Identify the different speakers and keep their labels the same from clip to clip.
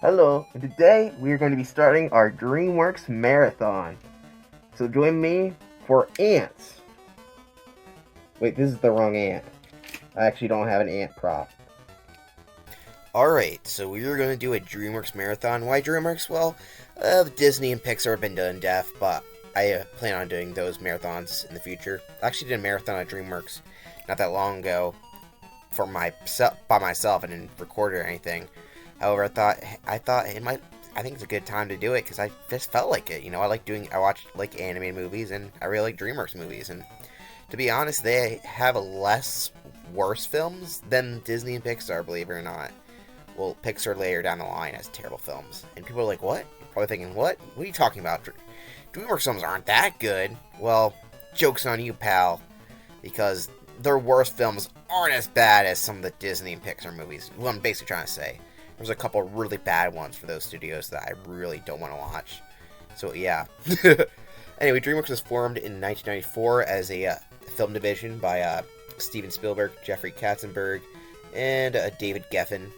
Speaker 1: Hello, and today we are going to be starting our Dreamworks Marathon. So join me for Antz. Wait, this is the wrong ant. I actually don't have an ant prop.
Speaker 2: Alright, so we're going to do a DreamWorks marathon. Why DreamWorks? Well, Disney and Pixar have been done deaf, but I plan on doing those marathons in the future. I actually did a marathon at DreamWorks not that long ago for by myself and didn't record or anything. However, I thought it might. I think it's a good time to do it because I just felt like it. I watch like animated movies and I really like DreamWorks movies. And to be honest, they have less worse films than Disney and Pixar, believe it or not. Well, Pixar later down the line has terrible films. And people are like, what? You're probably thinking, what? What are you talking about? DreamWorks films aren't that good. Well, joke's on you, pal. Because their worst films aren't as bad as some of the Disney and Pixar movies. What I'm basically trying to say. There's a couple really bad ones for those studios that I really don't want to watch. So, yeah. Anyway, DreamWorks was formed in 1994 as a film division by Steven Spielberg, Jeffrey Katzenberg, and David Geffen.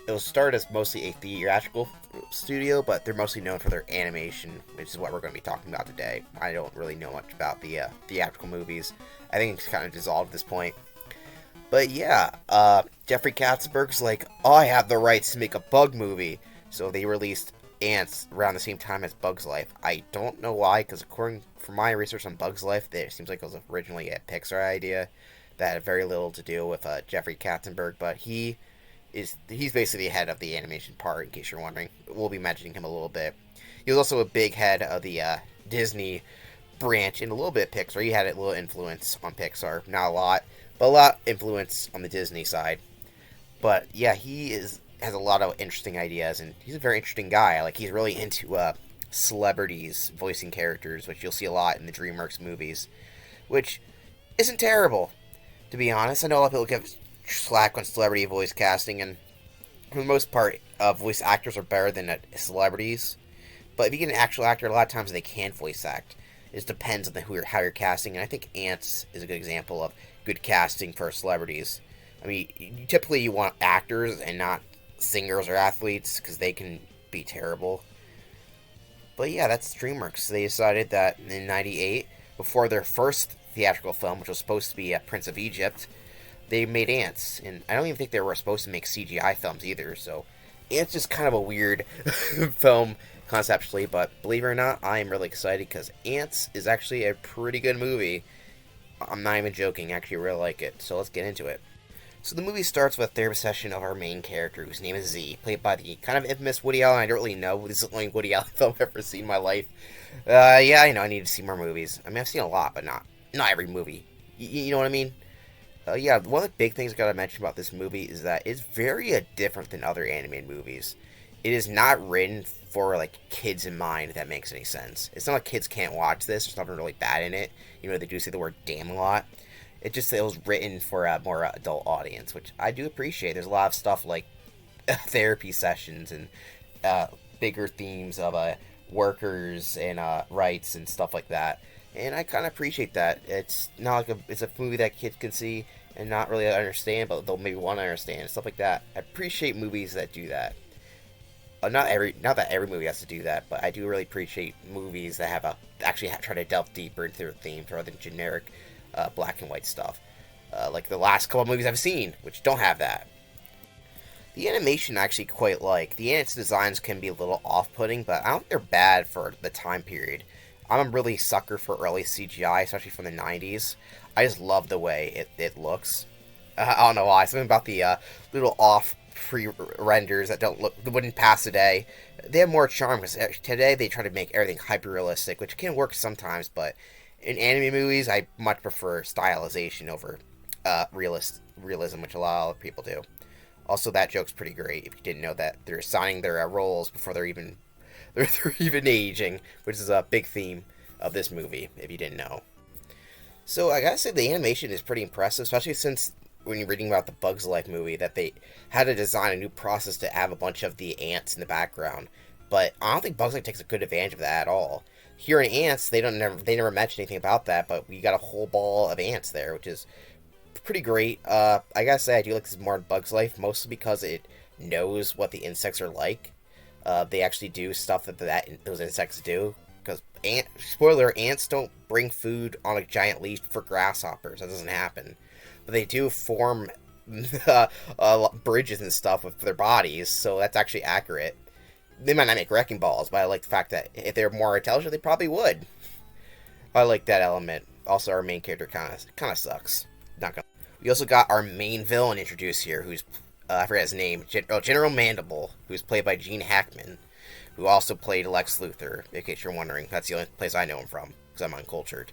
Speaker 2: It was started as mostly a theatrical studio, but they're mostly known for their animation, which is what we're going to be talking about today. I don't really know much about the theatrical movies. I think it's kind of dissolved at this point. But yeah, Jeffrey Katzenberg's like, oh, I have the rights to make a Bug movie. So they released Antz around the same time as Bug's Life. I don't know why, because according from my research on Bug's Life, it seems like it was originally a Pixar idea that had very little to do with Jeffrey Katzenberg, but he's basically the head of the animation part, in case you're wondering. We'll be mentioning him a little bit. He was also a big head of the Disney branch and a little bit Pixar. He had a little influence on Pixar, not a lot, but a lot of influence on the Disney side. But yeah, has a lot of interesting ideas, and he's a very interesting guy. Like, he's really into celebrities voicing characters, which you'll see a lot in the DreamWorks movies, which isn't terrible, to be honest. I know a lot of people give slack on celebrity voice casting, and for the most part, voice actors are better than celebrities. But if you get an actual actor, a lot of times they can voice act. It just depends on how you're casting, and I think Antz is a good example of good casting for celebrities. I mean, typically you want actors and not singers or athletes, because they can be terrible. But yeah, that's DreamWorks. They decided that in '98, before their first theatrical film, which was supposed to be Prince of Egypt, they made Antz. And I don't even think they were supposed to make CGI films either, so Antz is kind of a weird film conceptually, but believe it or not, I am really excited because Antz is actually a pretty good movie. I'm not even joking, I actually really like it, so let's get into it. So the movie starts with a therapy session of our main character, whose name is Z, played by the kind of infamous Woody Allen. I don't really know. This is the only Woody Allen film I've ever seen in my life. Yeah, I know I need to see more movies. I mean, I've seen a lot, but not every movie. You know what I mean? Yeah, one of the big things I gotta mention about this movie is that it's very different than other animated movies. It is not written for like kids in mind, if that makes any sense. It's not like kids can't watch this. There's nothing really bad in it. You know, they do say the word damn a lot. It was written for a more adult audience, which I do appreciate. There's a lot of stuff like therapy sessions and bigger themes of workers and rights and stuff like that. And I kind of appreciate that. It's not like it's a movie that kids can see and not really understand, but they'll maybe want to understand, stuff like that. I appreciate movies that do that. Not that every movie has to do that, but I do really appreciate movies that try to delve deeper into their themes rather than generic black and white stuff. Like the last couple of movies I've seen, which don't have that. The animation I actually quite like. The Antz designs can be a little off-putting, but I don't think they're bad for the time period. I'm a really sucker for early CGI, especially from the 90s. I just love the way it looks. I don't know why. Something about the little off pre-renders that wouldn't pass today. They have more charm, because today they try to make everything hyper-realistic, which can work sometimes, but in anime movies, I much prefer stylization over realism, which a lot of other people do. Also, that joke's pretty great. If you didn't know that, they're assigning their roles before they're even aging, which is a big theme of this movie. If you didn't know, so I gotta say the animation is pretty impressive, especially since when you're reading about the Bugs Life movie that they had to design a new process to have a bunch of the ants in the background. But I don't think Bugs Life takes a good advantage of that at all. Here in Antz, they never mention anything about that, but we got a whole ball of ants there, which is pretty great. I gotta say, I do like this more in Bugs Life, mostly because it knows what the insects are like. they actually do stuff that those insects do. Because, spoiler, ants don't bring food on a giant leaf for grasshoppers. That doesn't happen. But they do form bridges and stuff with their bodies, so that's actually accurate. They might not make wrecking balls, but I like the fact that if they're more intelligent, they probably would. I like that element. Also, our main character kind of sucks. Not gonna. We also got our main villain introduced here, who's I forget his name, General Mandible, who's played by Gene Hackman, who also played Lex Luthor. In case you're wondering, that's the only place I know him from, because I'm uncultured.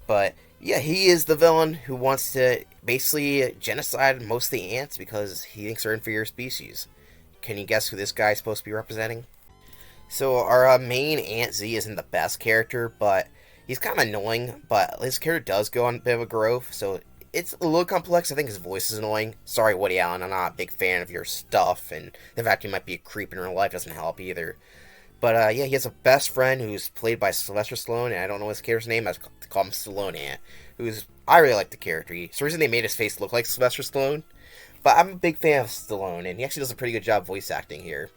Speaker 2: But yeah, he is the villain who wants to basically genocide most of the ants because he thinks they're inferior species. Can you guess who this guy is supposed to be representing? So our main Ant Z isn't the best character, but he's kind of annoying. But his character does go on a bit of a growth, so it's a little complex. I think his voice is annoying. Sorry, Woody Allen, I'm not a big fan of your stuff, and the fact he might be a creep in real life doesn't help either. But yeah, he has a best friend who's played by Sylvester Stallone, and I don't know his character's name. I call him Stallone Ant. I really like the character. For some reason, they made his face look like Sylvester Stallone. But I'm a big fan of Stallone, and he actually does a pretty good job voice acting here.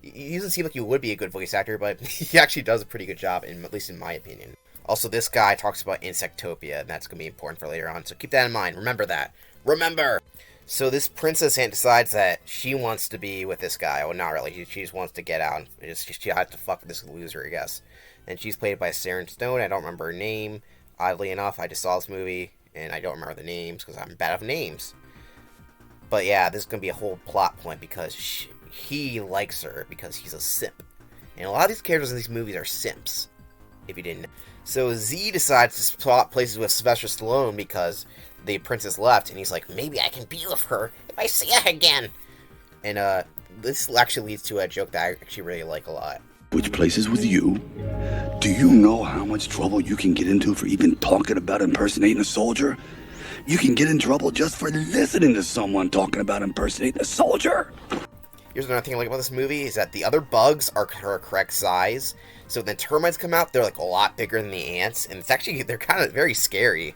Speaker 2: He doesn't seem like he would be a good voice actor, but he actually does a pretty good job, at least in my opinion. Also, this guy talks about Insectopia, and that's going to be important for later on, so keep that in mind. Remember that. Remember! So this Princess Ant decides that she wants to be with this guy. Well, not really. She just wants to get out. She has to fuck this loser, I guess. And she's played by Sharon Stone. I don't remember her name. Oddly enough, I just saw this movie, and I don't remember the names, because I'm bad at names. But yeah, this is going to be a whole plot point, because he likes her, because he's a simp. And a lot of these characters in these movies are simps, if you didn't know. So Z decides to swap places with Sylvester Stallone, because the princess left, and he's like, maybe I can be with her if I see her again. And this actually leads to a joke that I actually really like a lot.
Speaker 3: Which places with you? Do you know how much trouble you can get into for even talking about impersonating a soldier? You can get in trouble just for listening to someone talking about impersonating a soldier.
Speaker 2: Here's another thing I like about this movie, is that the other bugs are her correct size. So when the termites come out, they're like a lot bigger than the ants, and they're kind of very scary.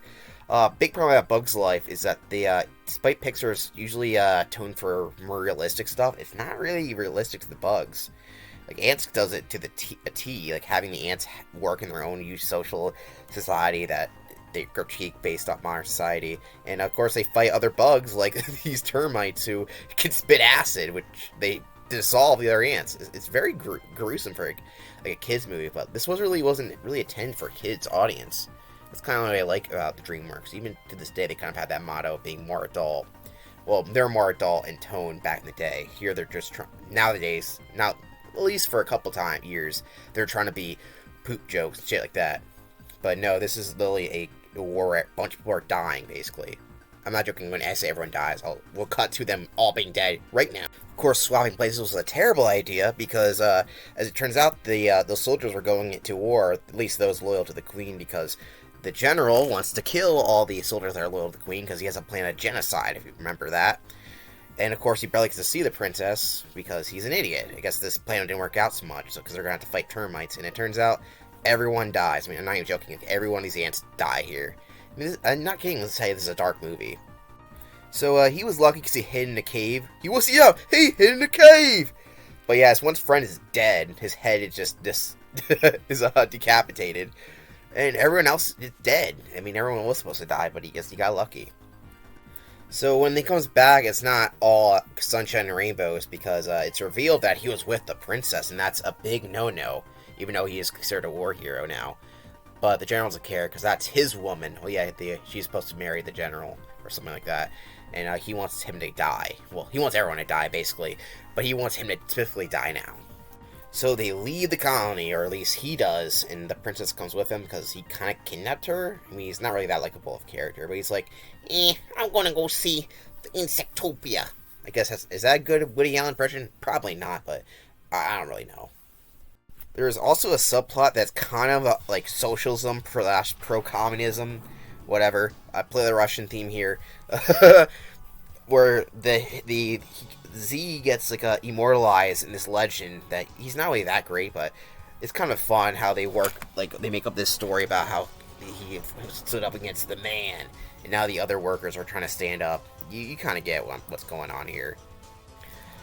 Speaker 2: Big problem about Bug's Life is that despite Pixar's usually toned for more realistic stuff, it's not really realistic to the bugs. Like, Antz does it to a T, like having the ants work in their own social society that they critique based off modern society. And of course they fight other bugs like these termites who can spit acid, which they dissolve the other ants. It's very gruesome for like a kid's movie, but this wasn't really intended for a kid's audience. That's kind of what I like about the Dreamworks. Even to this day, they kind of had that motto of being more adult. Well, they're more adult in tone back in the day. Here, they're just nowadays, at least for a couple years, they're trying to be poop jokes and shit like that. But no, this is literally a war where a bunch of people are dying, basically. I'm not joking when I say everyone dies. We'll cut to them all being dead right now. Of course, swapping places was a terrible idea because, as it turns out, the soldiers were going into war, at least those loyal to the Queen, because the general wants to kill all the soldiers that are loyal to the Queen because he has a plan of genocide, if you remember that. And of course, he barely gets to see the princess because he's an idiot. I guess this plan didn't work out so much, because they're going to have to fight termites. And it turns out everyone dies. I mean, I'm not even joking. Every one of these ants die here. I mean, I'm not kidding to say this is a dark movie. So he was lucky because he hid in a cave. He hid in a cave! But yeah, his one friend is dead. His head is just decapitated. And everyone else is dead. I mean, everyone was supposed to die, but he got lucky. So when he comes back, it's not all sunshine and rainbows, because it's revealed that he was with the princess, and that's a big no-no, even though he is considered a war hero now. But the general doesn't care, because that's his woman. Oh yeah, she's supposed to marry the general, or something like that. And he wants him to die. Well, he wants everyone to die, basically, but he wants him to specifically die now. So they leave the colony, or at least he does, and the princess comes with him because he kind of kidnapped her. I mean, he's not really that likable of a character, but he's like, I'm gonna go see the Insectopia. I guess is that a good Woody Allen impression? Probably not, but I don't really know. There's also a subplot that's kind of like socialism / pro-communism, whatever. I play the Russian theme here, where the Z gets like immortalized in this legend that he's not really that great, but it's kind of fun how they work. Like, they make up this story about how he stood up against the man, and now the other workers are trying to stand up. You kind of get what's going on here.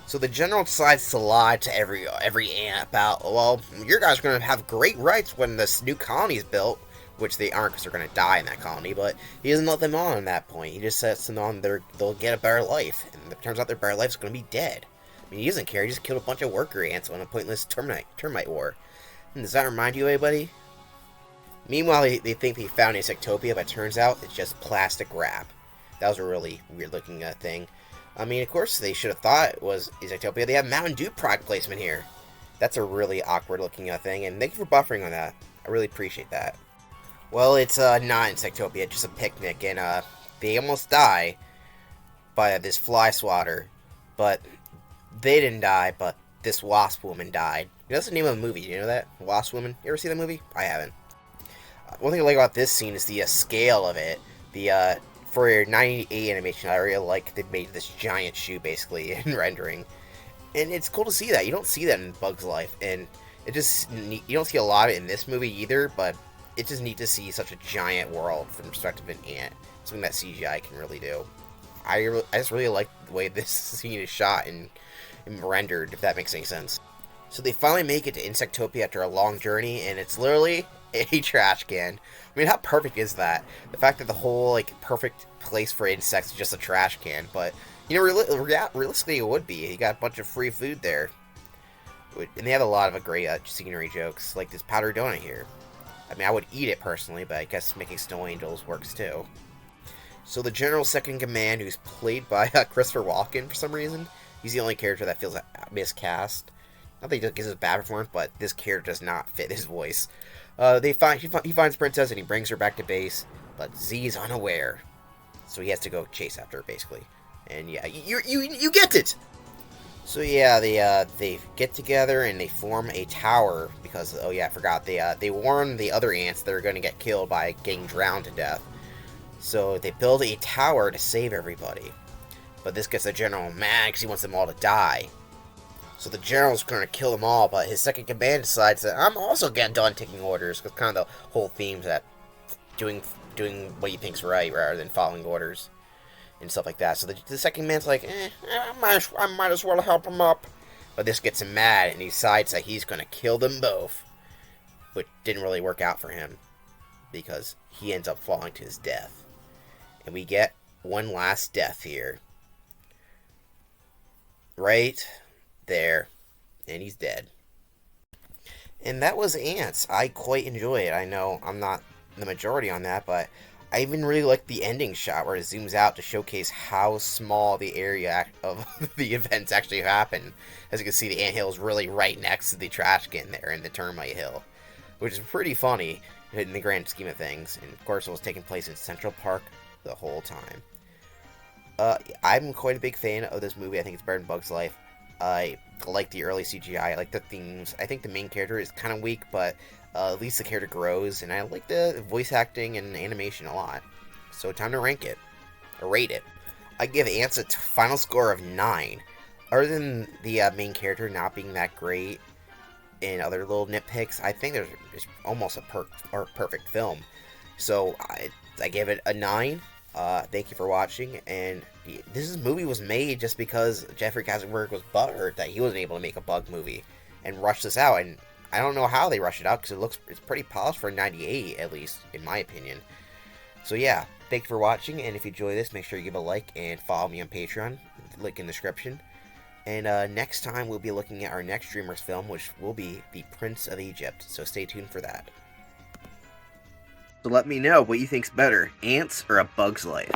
Speaker 2: So the general decides to lie to every ant about, well, your guys are going to have great rights when this new colony is built, which they aren't because they're going to die in that colony, but he doesn't let them on at that point. He just sets them on they'll get a better life, and it turns out their better life is going to be dead. I mean, he doesn't care, he just killed a bunch of worker ants on a pointless termite war. And does that remind you of anybody? Meanwhile, they think they found Insectopia, but it turns out it's just plastic wrap. That was a really weird looking thing. I mean, of course, they should have thought it was Insectopia. They have Mountain Dew product placement here. That's a really awkward looking thing, and thank you for buffering on that. I really appreciate that. Well, it's not Insectopia, just a picnic, and they almost die by this fly swatter. But they didn't die, but this wasp woman died. That's the name of the movie, you know that? Wasp Woman? You ever see that movie? I haven't. One thing I like about this scene is the scale of it. For your 98 animation, I really like they made this giant shoe, basically, in rendering. And it's cool to see that. You don't see that in Bug's Life, and it just, you don't see a lot of it in this movie either, but it's just neat to see such a giant world from the perspective of an ant. Something that CGI can really do. I just really like the way this scene is shot and rendered, if that makes any sense. So they finally make it to Insectopia after a long journey, and it's literally a trash can. I mean, how perfect is that? The fact that the whole, perfect place for insects is just a trash can, but, you know, realistically it would be. You got a bunch of free food there. And they have a lot of great scenery jokes, like this powdered donut here. I mean, I would eat it personally, but I guess making snow angels works too. So the General Second in Command, who's played by Christopher Walken for some reason, he's the only character that feels miscast. Not that he gives a bad performance, but this character does not fit his voice. He finds Princess and he brings her back to base, but Z is unaware, so he has to go chase after her basically. And yeah, you get it. So yeah, they get together and they form a tower because, oh yeah, I forgot, they warn the other ants they're going to get killed by getting drowned to death. So they build a tower to save everybody, but this gets the general mad because he wants them all to die. So the general's going to kill them all, but his second command decides that I'm also getting done taking orders, because kind of the whole theme is that doing what you think's right rather than following orders and stuff like that. So the second command's like, I might as well help him up. But this gets him mad, and he decides that he's going to kill them both, which didn't really work out for him, because he ends up falling to his death. And we get one last death here. Right there, and he's dead. And that was Antz. I quite enjoy it. I know I'm not the majority on that, but I even really like the ending shot where it zooms out to showcase how small the area of the events actually happen. As you can see, the anthill is really right next to the trash can there in the termite hill, which is pretty funny in the grand scheme of things. And of course, it was taking place in Central Park the whole time. I'm quite a big fan of this movie. I think it's better than Bug's Life. I like the early CGI. I like the themes. I think the main character is kind of weak, but at least the character grows. And I like the voice acting and animation a lot. So time to rank it. Or rate it. I give Antz a final score of 9. Other than the main character not being that great and other little nitpicks, I think it's almost a perfect film. So I give it a 9. Thank you for watching, and this movie was made just because Jeffrey Katzenberg was butthurt that he wasn't able to make a Bug movie and rush this out, and I don't know how they rushed it out because it's pretty polished for 98, at least in my opinion. So yeah, thank you for watching, and if you enjoy this, make sure you give a like and follow me on Patreon, link in the description. And next time we'll be looking at our next Dreamworks film, which will be The Prince of Egypt, so stay tuned for that. So let me know what you think's better, Antz or A Bug's Life.